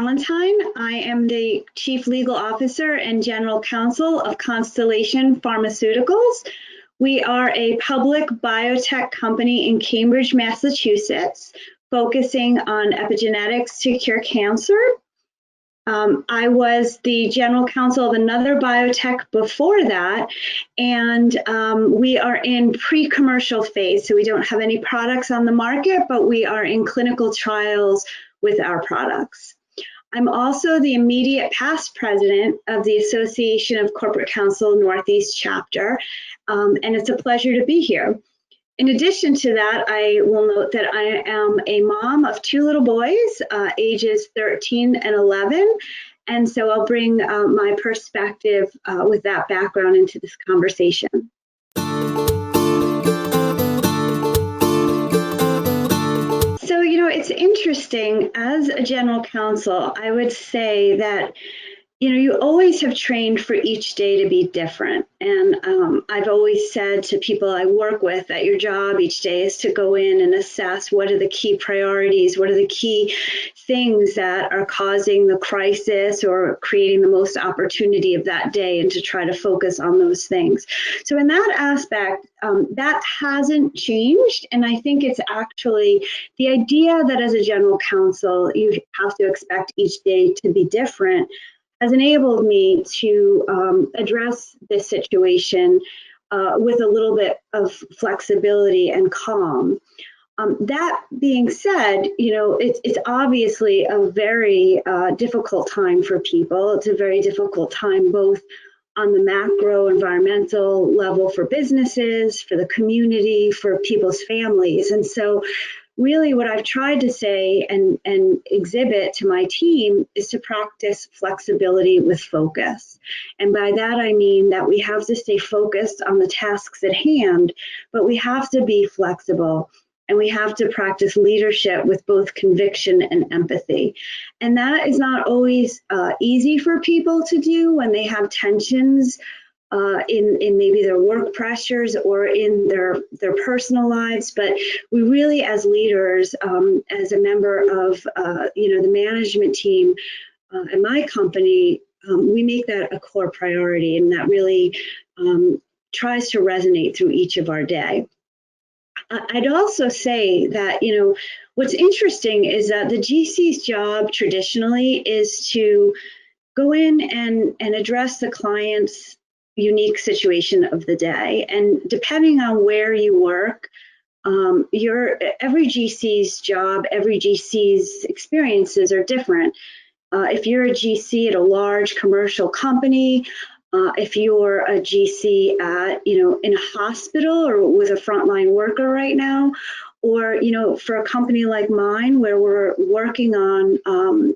Valentine. I am the Chief Legal Officer and General Counsel of Constellation Pharmaceuticals. We are a public biotech company in Cambridge, Massachusetts, focusing on epigenetics to cure cancer. I was the general counsel of another biotech before that, and we are in pre-commercial phase, so we don't have any products on the market, but we are in clinical trials with our products. I'm also the immediate past president of the Association of Corporate Counsel Northeast chapter, and it's a pleasure to be here. In addition to that, I will note that I am a mom of two little boys, ages 13 and 11, and so I'll bring my perspective with that background into this conversation. So, it's interesting, as a general counsel, I would say that you always have trained for each day to be different. And I've always said to people I work with that your job each day is to go in and assess what are the key priorities, what are the key things that are causing the crisis or creating the most opportunity of that day, and to try to focus on those things. So in that aspect, that hasn't changed. And I think it's actually the idea that as a general counsel, you have to expect each day to be different has enabled me to address this situation with a little bit of flexibility and calm. That being said, it's obviously a very difficult time for people. It's a very difficult time both on the macro environmental level for businesses, for the community, for people's families. And so really what I've tried to say and exhibit to my team is to practice flexibility with focus. And by that, I mean that we have to stay focused on the tasks at hand, but we have to be flexible, and we have to practice leadership with both conviction and empathy. And that is not always easy for people to do when they have tensions in maybe their work pressures or in their personal lives. But we really, as leaders, as a member of the management team at my company, we make that a core priority, and that really tries to resonate through each of our day. I'd also say that, what's interesting is that the GC's job traditionally is to go in and address the client's unique situation of the day. And depending on where you work, every GC's job, every GC's experiences are different. If you're a GC at a large commercial company, if you're a GC at, in a hospital or with a frontline worker right now, or, for a company like mine where we're working on,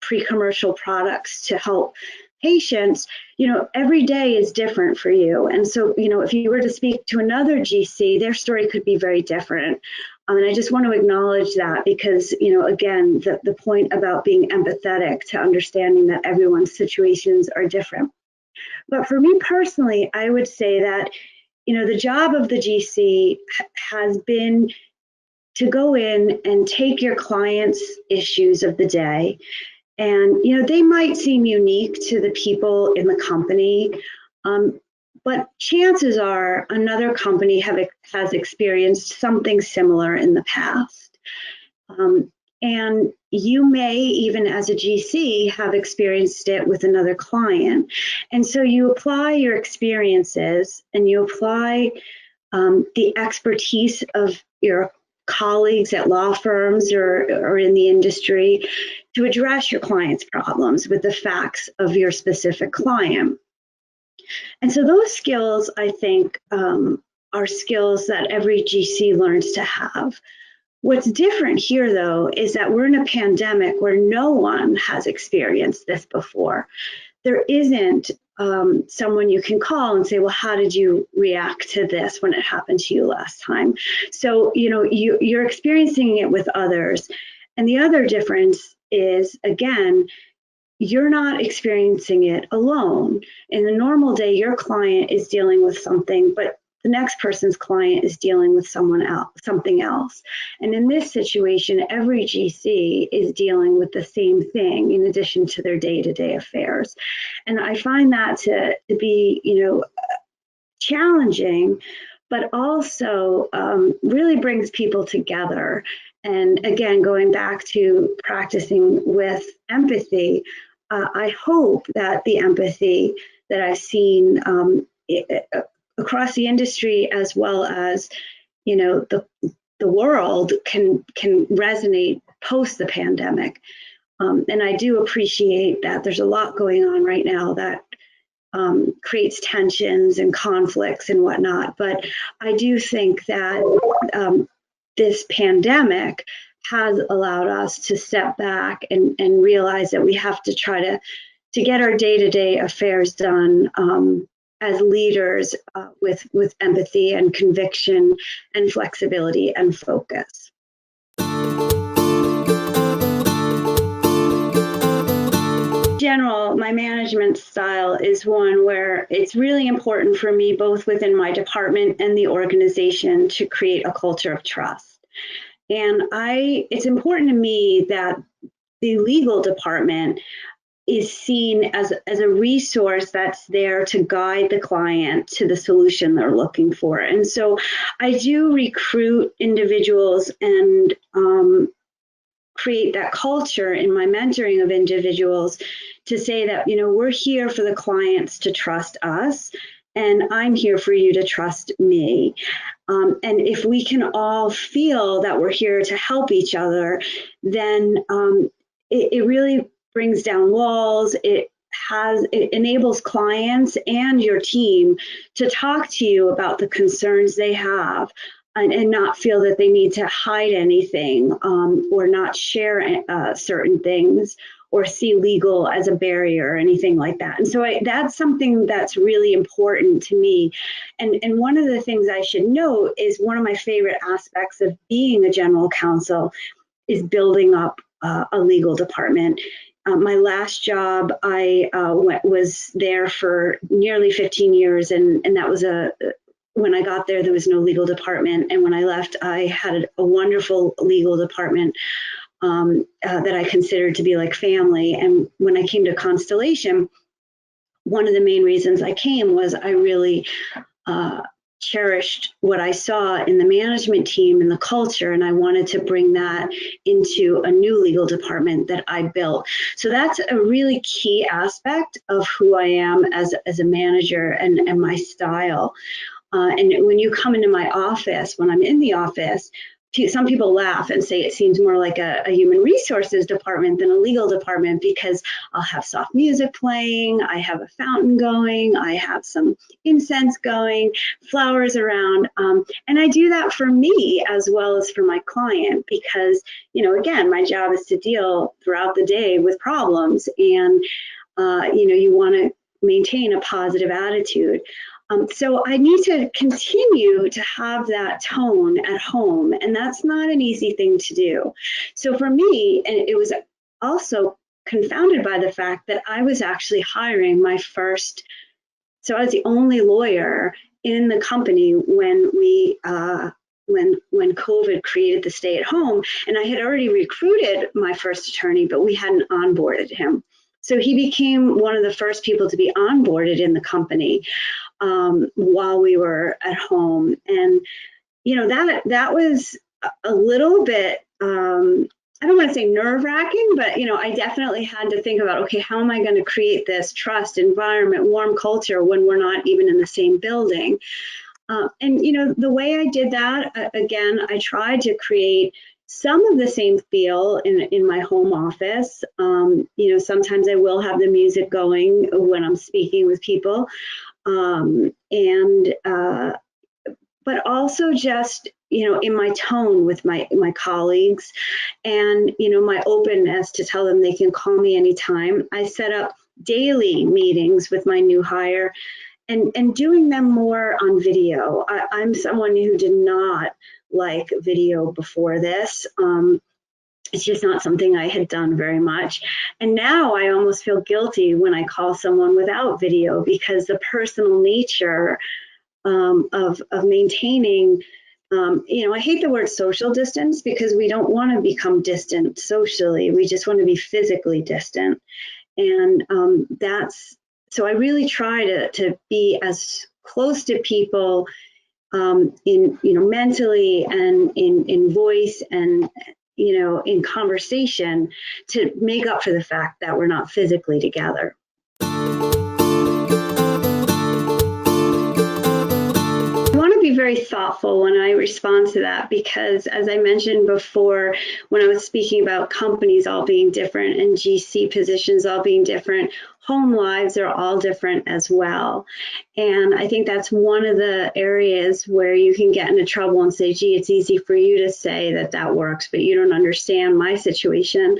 pre-commercial products to help patients, every day is different for you. And so, if you were to speak to another GC, their story could be very different. And I just want to acknowledge that because, again, the point about being empathetic to understanding that everyone's situations are different. But for me personally, I would say that, the job of the GC has been to go in and take your clients' issues of the day. And, they might seem unique to the people in the company, but chances are another company has experienced something similar in the past. And you may, even as a GC, have experienced it with another client. And so you apply your experiences and you apply the expertise of your colleagues at law firms or in the industry to address your client's problems with the facts of your specific client. And so those skills, I think, are skills that every GC learns to have. What's different here, though, is that we're in a pandemic where no one has experienced this before. There isn't someone you can call and say, well, how did you react to this when it happened to you last time? So, you're experiencing it with others. And the other difference is, again, you're not experiencing it alone. In a normal day, your client is dealing with something, but the next person's client is dealing with someone else, something else. And in this situation, every GC is dealing with the same thing in addition to their day-to-day affairs. And I find that to be, challenging, but also really brings people together. And again, going back to practicing with empathy, I hope that the empathy that I've seen across the industry, as well as the world, can resonate post the pandemic. And I do appreciate that there's a lot going on right now that creates tensions and conflicts and whatnot. But I do think that this pandemic has allowed us to step back and realize that we have to try to get our day-to-day affairs done as leaders with empathy and conviction and flexibility and focus. General, my management style is one where it's really important for me, both within my department and the organization, to create a culture of trust. And it's important to me that the legal department is seen as a resource that's there to guide the client to the solution they're looking for. And so I do recruit individuals and create that culture in my mentoring of individuals to say that, we're here for the clients to trust us, and I'm here for you to trust me. And if we can all feel that we're here to help each other, then it really brings down walls. It enables clients and your team to talk to you about the concerns they have, and not feel that they need to hide anything or not share certain things or see legal as a barrier or anything like that. And so that's something that's really important to me. And one of the things I should note is one of my favorite aspects of being a general counsel is building up a legal department. My last job, I was there for nearly 15 years, and that was when I got there was no legal department. And when I left, I had a wonderful legal department that I considered to be like family. And when I came to Constellation, one of the main reasons I came was I really cherished what I saw in the management team and the culture, and I wanted to bring that into a new legal department that I built. So that's a really key aspect of who I am as a manager and my style. And when you come into my office, when I'm in the office, some people laugh and say it seems more like a human resources department than a legal department, because I'll have soft music playing, I have a fountain going, I have some incense going, flowers around. And I do that for me as well as for my client, because, again, my job is to deal throughout the day with problems, and, you want to maintain a positive attitude. So I need to continue to have that tone at home, and that's not an easy thing to do. So for me, and it was also confounded by the fact that I was actually hiring so I was the only lawyer in the company when when COVID created the stay at home, and I had already recruited my first attorney, but we hadn't onboarded him. So he became one of the first people to be onboarded in the company while we were at home. And, that was a little bit, I don't want to say nerve-wracking, but, I definitely had to think about, okay, how am I going to create this trust environment, warm culture when we're not even in the same building? And, the way I did that, again, I tried to create some of the same feel in my home office. Sometimes I will have the music going when I'm speaking with people. But also just, in my tone with my colleagues, and, my openness to tell them they can call me anytime. I set up daily meetings with my new hire, and doing them more on video. I'm someone who did not like video before this. It's just not something I had done very much. And now I almost feel guilty when I call someone without video, because the personal nature of maintaining. I hate the word social distance because we don't want to become distant socially. We just want to be physically distant. And so I really try to be as close to people in, mentally and in voice and, in conversation to make up for the fact that we're not physically together. I want to be very thoughtful when I respond to that because, as I mentioned before, when I was speaking about companies all being different and GC positions all being different, home lives are all different as well. And I think that's one of the areas where you can get into trouble and say, gee, it's easy for you to say that works, but you don't understand my situation.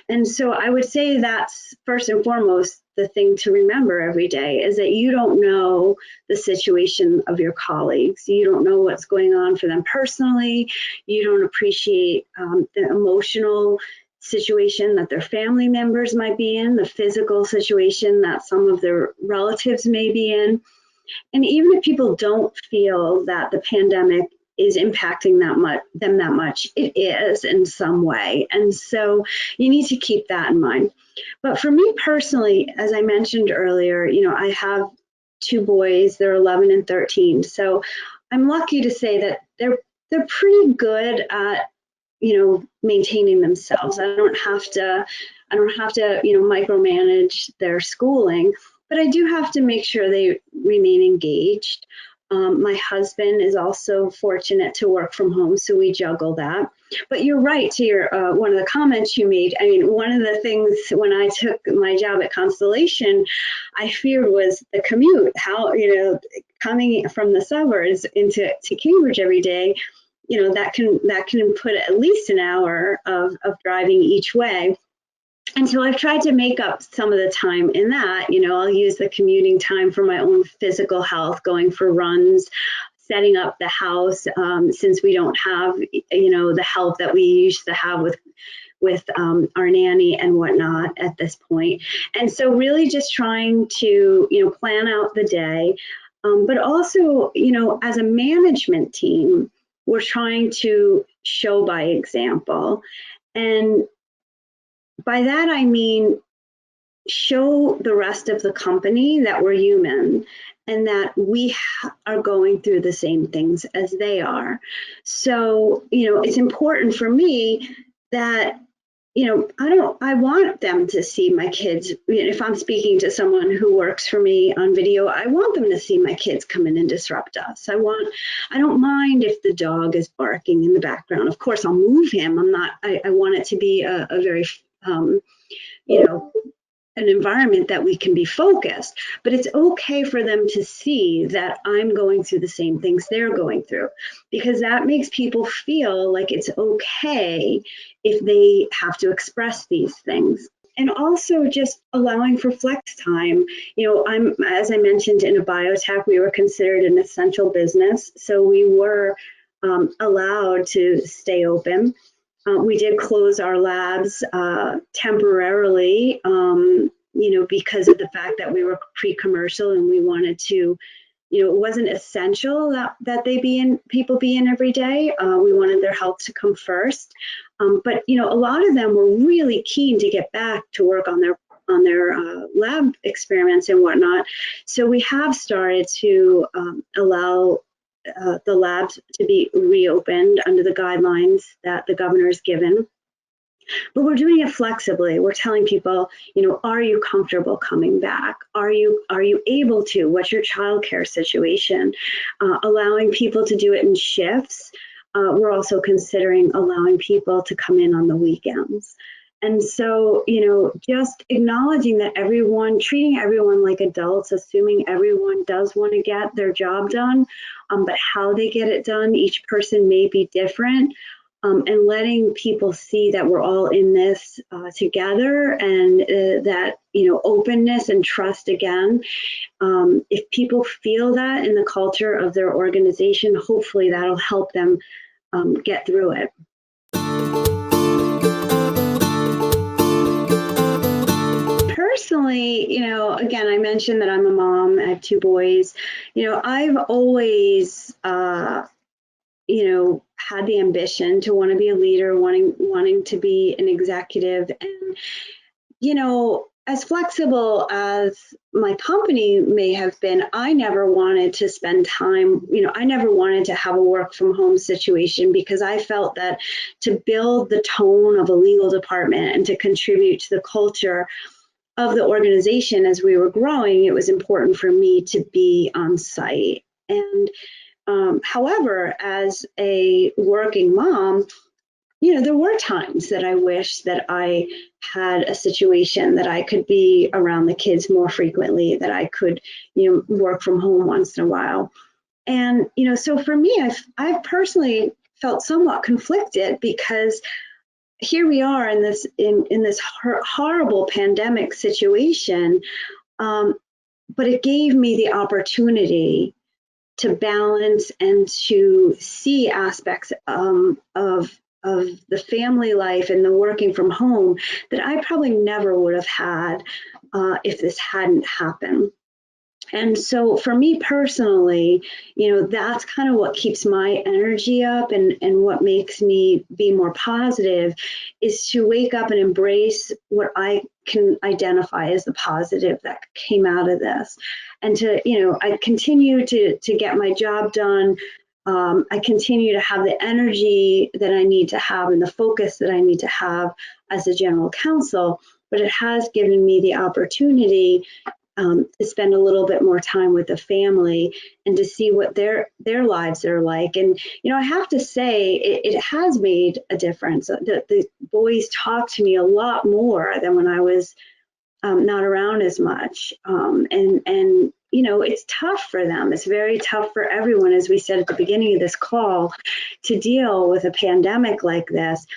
And so I would say that's first and foremost the thing to remember every day is that you don't know the situation of your colleagues. You don't know what's going on for them personally. You don't appreciate the emotional situation that their family members might be in, the physical situation that some of their relatives may be in. And even if people don't feel that the pandemic is impacting them that much, it is in some way. And so you need to keep that in mind. But for me personally, as I mentioned earlier, I have two boys, they're 11 and 13. So I'm lucky to say that they're pretty good at maintaining themselves. I don't have to micromanage their schooling, but I do have to make sure they remain engaged. My husband is also fortunate to work from home, so we juggle that. But you're right to your one of the comments you made. I mean, one of the things when I took my job at Constellation, I feared was the commute. How coming from the suburbs to Cambridge every day, that can put at least an hour of driving each way. And so I've tried to make up some of the time in that. I'll use the commuting time for my own physical health, going for runs, setting up the house, since we don't have, the help that we used to have with our nanny and whatnot at this point. And so really just trying to, plan out the day, but also, as a management team, we're trying to show by example. And by that, I mean, show the rest of the company that we're human and that we are going through the same things as they are. So, it's important for me that, I want them to see my kids. If I'm speaking to someone who works for me on video, I want them to see my kids come in and disrupt us. I don't mind if the dog is barking in the background. Of course, I'll move him. I want it to be a very, an environment that we can be focused, but it's okay for them to see that I'm going through the same things they're going through, because that makes people feel like it's okay if they have to express these things. And also just allowing for flex time. As I mentioned, in a biotech, we were considered an essential business, so we were allowed to stay open. We did close our labs temporarily, because of the fact that we were pre-commercial and we wanted to, it wasn't essential that people be in every day. We wanted their health to come first. But, a lot of them were really keen to get back to work on their lab experiments and whatnot. So we have started to allow the labs to be reopened under the guidelines that the governor's given. But we're doing it flexibly. We're telling people, are you comfortable coming back? Are you able to? What's your childcare situation? Allowing people to do it in shifts. We're also considering allowing people to come in on the weekends. And so, just acknowledging that treating everyone like adults, assuming everyone does want to get their job done, but how they get it done, each person may be different, and letting people see that we're all in this together, and that, openness and trust again. If people feel that in the culture of their organization, hopefully that'll help them get through it. personally, again, I mentioned that I'm a mom. I have two boys. I've always, had the ambition to want to be a leader, wanting to be an executive, and as flexible as my company may have been, I never wanted to spend time, I never wanted to have a work from home situation, because I felt that to build the tone of a legal department and to contribute to the culture of the organization as we were growing, it was important for me to be on site. And however, as a working mom, there were times that I wish that I had a situation that I could be around the kids more frequently, that I could, work from home once in a while. And, so for me, I've personally felt somewhat conflicted, because here we are in this horrible pandemic situation, but it gave me the opportunity to balance and to see aspects of the family life and the working from home that I probably never would have had if this hadn't happened. And so for me personally, that's kind of what keeps my energy up, and what makes me be more positive, is to wake up and embrace what I can identify as the positive that came out of this. And I continue to get my job done. I continue to have the energy that I need to have and the focus that I need to have as a general counsel, but it has given me the opportunity to spend a little bit more time with the family and to see what their lives are like. And, I have to say, it has made a difference. The boys talk to me a lot more than when I was not around as much. And it's tough for them. It's very tough for everyone, as we said at the beginning of this call, to deal with a pandemic like this.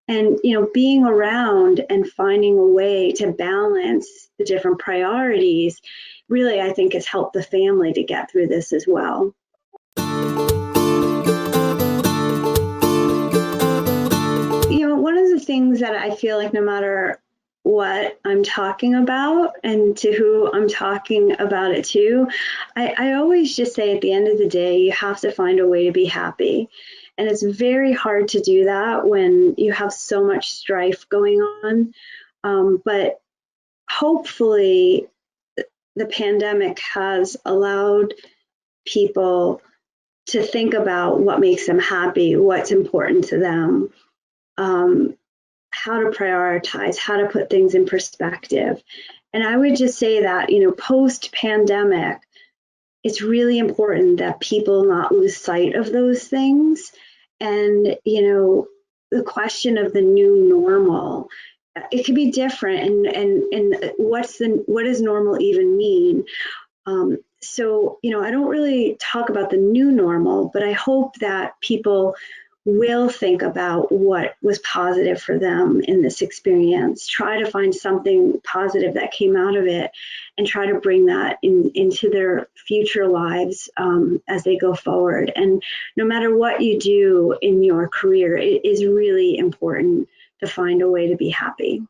And, being around and finding a way to balance the different priorities, really, I think, has helped the family to get through this as well. One of the things that I feel like, no matter what I'm talking about and to who I'm talking about it to, I always just say, at the end of the day, you have to find a way to be happy. And it's very hard to do that when you have so much strife going on. But hopefully, the pandemic has allowed people to think about what makes them happy, what's important to them, how to prioritize, how to put things in perspective. And I would just say that, post-pandemic, it's really important that people not lose sight of those things. And, the question of the new normal, it could be different. And what does normal even mean? So, I don't really talk about the new normal, but I hope that people will think about what was positive for them in this experience, try to find something positive that came out of it, and try to bring that into their future lives as they go forward. And no matter what you do in your career, it is really important to find a way to be happy.